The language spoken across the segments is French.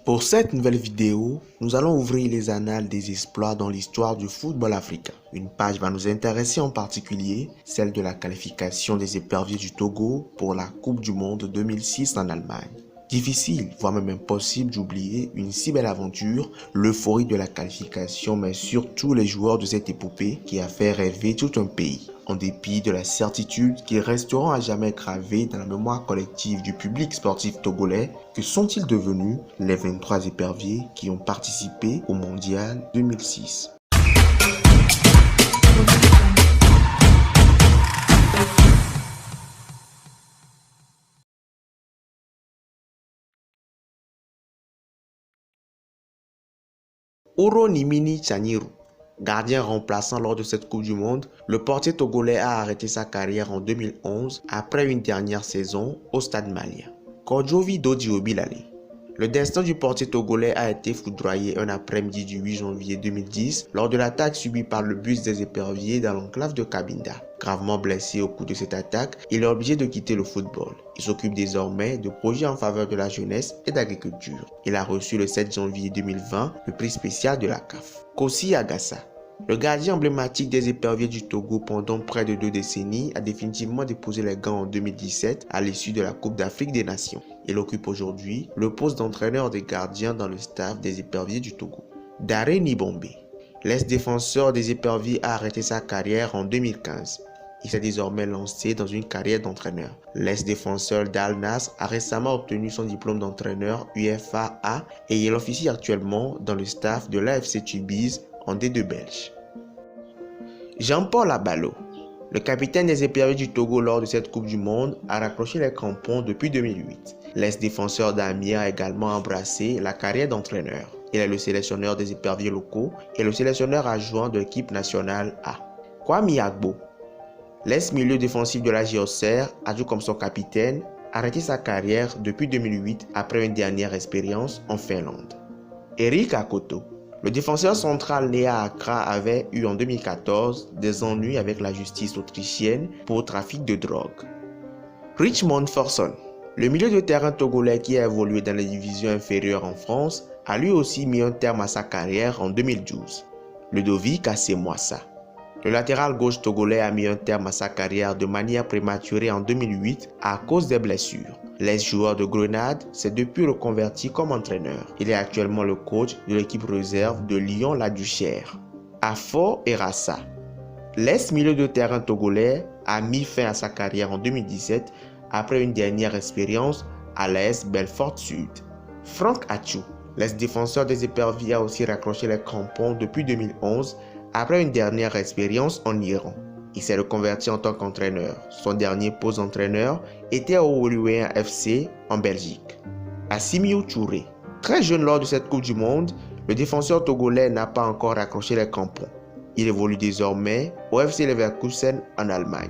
Pour cette nouvelle vidéo, nous allons ouvrir les annales des exploits dans l'histoire du football africain. Une page va nous intéresser en particulier, celle de la qualification des éperviers du Togo pour la Coupe du Monde 2006 en Allemagne. Difficile, voire même impossible d'oublier une si belle aventure, l'euphorie de la qualification, mais surtout les joueurs de cette épopée qui a fait rêver tout un pays. En dépit de la certitude qu'ils resteront à jamais gravés dans la mémoire collective du public sportif togolais, que sont-ils devenus les 23 éperviers qui ont participé au Mondial 2006? Oronimini Chaniru, gardien remplaçant lors de cette Coupe du Monde, le portier togolais a arrêté sa carrière en 2011 après une dernière saison au Stade malien. Kodjovi Dodiobilale. Le destin du portier togolais a été foudroyé un après-midi du 8 janvier 2010 lors de l'attaque subie par le bus des éperviers dans l'enclave de Cabinda. Gravement blessé au cours de cette attaque, il est obligé de quitter le football. Il s'occupe désormais de projets en faveur de la jeunesse et d'agriculture. Il a reçu le 7 janvier 2020 le prix spécial de la CAF. Kossi Agassa. Le gardien emblématique des éperviers du Togo pendant près de 2 décennies a définitivement déposé les gants en 2017 à l'issue de la Coupe d'Afrique des Nations. Il occupe aujourd'hui le poste d'entraîneur des gardiens dans le staff des éperviers du Togo. Dare Nibombe. L'ex-défenseur des éperviers a arrêté sa carrière en 2015. Il s'est désormais lancé dans une carrière d'entraîneur. L'ex-défenseur d'Al Nassr a récemment obtenu son diplôme d'entraîneur UFA-A et il officie actuellement dans le staff de l'AFC Tubize en D2 belge. Jean-Paul Abalo. Le capitaine des éperviers du Togo lors de cette Coupe du Monde a raccroché les crampons depuis 2008. L'ex-défenseur d'Amiens a également embrassé la carrière d'entraîneur. Il est le sélectionneur des éperviers locaux et le sélectionneur adjoint de l'équipe nationale A. Kwame Agbo. L'ex-milieu défensif de la JOCR, adjoint comme son capitaine, a arrêté sa carrière depuis 2008 après une dernière expérience en Finlande. Eric Akoto. Le défenseur central né à Accra avait eu en 2014 des ennuis avec la justice autrichienne pour trafic de drogue. Richmond Forson. Le milieu de terrain togolais qui a évolué dans les divisions inférieures en France a lui aussi mis un terme à sa carrière en 2012. Ludovic Assemoissa. Le latéral gauche togolais a mis un terme à sa carrière de manière prématurée en 2008 à cause des blessures. L'ex-joueur de Grenade s'est depuis reconverti comme entraîneur. Il est actuellement le coach de l'équipe réserve de Lyon-La Duchère. Afo Erassa. L'ex-milieu de terrain togolais a mis fin à sa carrière en 2017 après une dernière expérience à l'AS Belfort Sud. Franck Achou. L'ex-défenseur des éperviers a aussi raccroché les crampons depuis 2011 après une dernière expérience en Iran. Il s'est reconverti en tant qu'entraîneur. Son dernier poste d'entraîneur était au Oluwen FC en Belgique. Assimiou Touré. Très jeune lors de cette Coupe du Monde, le défenseur togolais n'a pas encore raccroché les crampons. Il évolue désormais au FC Leverkusen en Allemagne.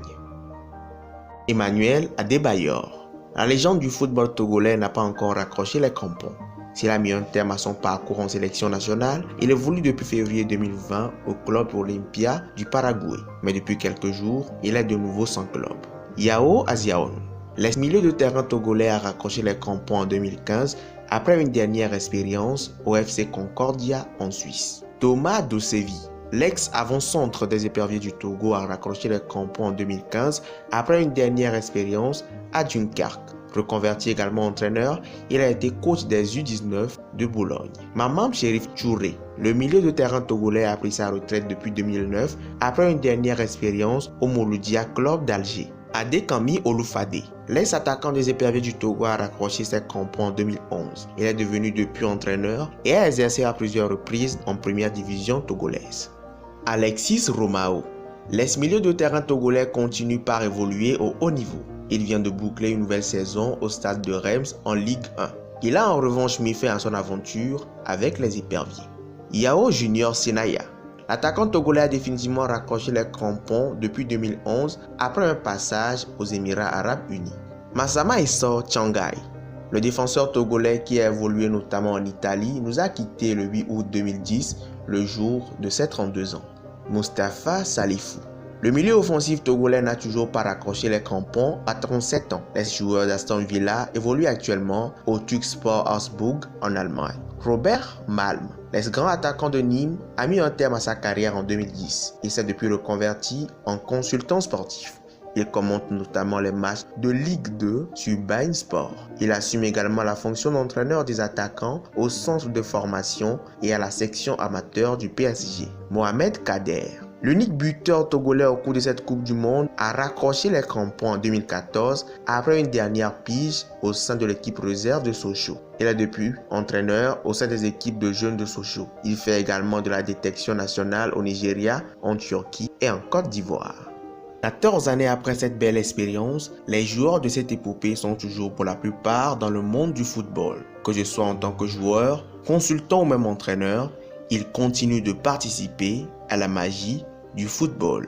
Emmanuel Adebayor. La légende du football togolais n'a pas encore raccroché les crampons. S'il a mis un terme à son parcours en sélection nationale, il évolue depuis février 2020 au club Olympia du Paraguay. Mais depuis quelques jours, il est de nouveau sans club. Yao Aziaon. L'ex-milieu de terrain togolais a raccroché les crampons en 2015 après une dernière expérience au FC Concordia en Suisse. Thomas Dosevi. L'ex-avant-centre des éperviers du Togo a raccroché les crampons en 2015 après une dernière expérience à Dunkerque. Reconverti également entraîneur, il a été coach des U19 de Boulogne. Mamam Cherif Touré, le milieu de terrain togolais a pris sa retraite depuis 2009 après une dernière expérience au Mouloudia Club d'Alger. Adekami Olufade, l'ex-attaquant des éperviers du Togo a raccroché ses crampons en 2011. Il est devenu depuis entraîneur et a exercé à plusieurs reprises en première division togolaise. Alexis Romao, l'ex-milieu de terrain togolais continue par évoluer au haut niveau. Il vient de boucler une nouvelle saison au stade de Reims en Ligue 1. Il a en revanche mis fin à son aventure avec les éperviers. Yao Junior Senaya. L'attaquant togolais a définitivement raccroché les crampons depuis 2011 après un passage aux Émirats Arabes Unis. Massama Issa Changai. Le défenseur togolais qui a évolué notamment en Italie nous a quitté le 8 août 2010, le jour de ses 32 ans. Mustapha Salifou. Le milieu offensif togolais n'a toujours pas raccroché les crampons à 37 ans. L'ex-joueur d'Aston Villa évolue actuellement au TuS Sport Augsburg en Allemagne. Robert Malm, l'ex-grand attaquant de Nîmes, a mis un terme à sa carrière en 2010 et s'est depuis reconverti en consultant sportif. Il commente notamment les matchs de Ligue 2 sur beIN Sport. Il assume également la fonction d'entraîneur des attaquants au centre de formation et à la section amateur du PSG. Mohamed Kader, l'unique buteur togolais au cours de cette Coupe du Monde, a raccroché les crampons en 2014 après une dernière pige au sein de l'équipe réserve de Sochaux. Il est depuis entraîneur au sein des équipes de jeunes de Sochaux. Il fait également de la détection nationale au Nigeria, en Turquie et en Côte d'Ivoire. 14 années après cette belle expérience, les joueurs de cette épopée sont toujours pour la plupart dans le monde du football. Que ce soit en tant que joueur, consultant ou même entraîneur, ils continuent de participer à la magie du football.